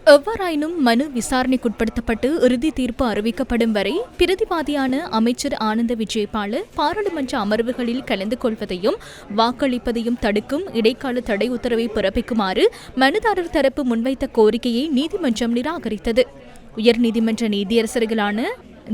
எவ்வாறாயினும் மனு விசாரணைக்குட்படுத்தப்பட்டு இறுதி தீர்ப்பு அறிவிக்கப்படும் வரை பிரதிவாதியான அமைச்சர் ஆனந்த விஜயபால பாராளுமன்ற அமர்வுகளில் கலந்து கொள்வதையும் வாக்களிப்பதையும் தடுக்கும் இடைக்கால தடை உத்தரவை பிறப்பிக்குமாறு மனுதாரர் தரப்பு முன்வைத்த கோரிக்கையை நீதிமன்றம் நிராகரித்தது. உயர்நீதிமன்ற நீதியரசர்களான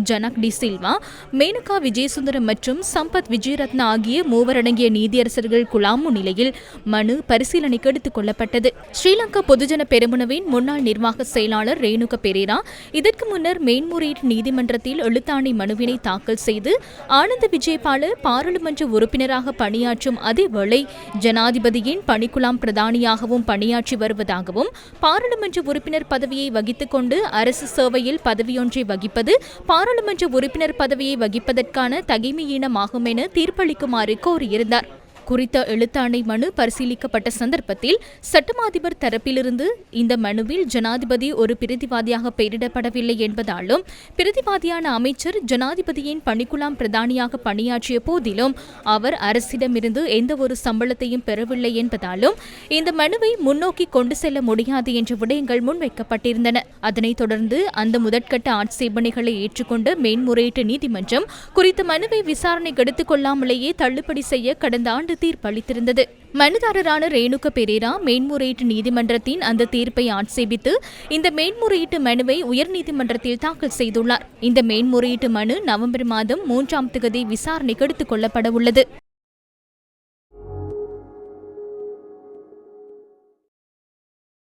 ஜனக் டி சில்வா, மேனகா விஜயசுந்தரம் மற்றும் சம்பத் விஜயரத்ன ஆகிய மூவரடங்கிய நீதியரசர்கள் குழாம் முன்னிலையில் மனு பரிசீலனைக்கு எடுத்துக் கொள்ளப்பட்டது. ஸ்ரீலங்கா பொதுஜன பெரமுனவின் முன்னாள் நிர்வாக செயலாளர் ரேணுக பெரேரா இதற்கு முன்னர் மேன்முறையீட்டு நீதிமன்றத்தில் எழுத்தாணை மனுவினை தாக்கல் செய்து ஆனந்த விஜயபால பாராளுமன்ற உறுப்பினராக பணியாற்றும் அதேவேளை ஜனாதிபதியின் பணிக்குழாம் பிரதானியாகவும் பணியாற்றி வருவதாகவும் பாராளுமன்ற உறுப்பினர் பதவியை வகித்துக் கொண்டு அரசு சேவையில் பதவியொன்றை வகிப்பது பாராளுமன்ற உறுப்பினர் பதவியை வகிப்பதற்கான தகைமையீனமாகும் என தீர்ப்பளிக்குமாறு கோரியிருந்தார். குறித்த எழுத்தாணை மனு பரிசீலிக்கப்பட்ட சந்தர்ப்பத்தில் சட்டமாதிபர் தரப்பிலிருந்து இந்த மனுவில் ஜனாதிபதி ஒரு பிரதிவாதியாக பெயரிடப்படவில்லை என்பதாலும் பிரதிவாதியான அமைச்சர் ஜனாதிபதியின் பணிக்குழாம் பிரதானியாக பணியாற்றிய போதிலும் அவர் அரசிடமிருந்து எந்தவொரு சம்பளத்தையும் பெறவில்லை என்பதாலும் இந்த மனுவை முன்னோக்கி கொண்டு செல்ல முடியாது என்ற விடயங்கள் முன்வைக்கப்பட்டிருந்தன. அதனைத் தொடர்ந்து அந்த முதற்கட்ட ஆட்சேபனைகளை ஏற்றுக்கொண்ட மேன்முறையீட்டு நீதிமன்றம் குறித்த மனுவை விசாரணைக்கு எடுத்துக் கொள்ளாமலேயே தள்ளுபடி செய்ய கடந்த ஆண்டு தீர்ப்பளித்திருந்தது. மனுதாரரான ரேணுக பெரேரா மேன்முறையீட்டு நீதிமன்றத்தின் அந்த தீர்ப்பை ஆட்சேபித்து இந்த மேன்முறையீட்டு மனுவை உயர்நீதிமன்றத்தில் தாக்கல் செய்துள்ளார். இந்த மேன்முறையீட்டு மனு நவம்பர் மாதம் 3ஆம் தேதி விசாரணைக்கு எடுத்துக் கொள்ளப்பட உள்ளது.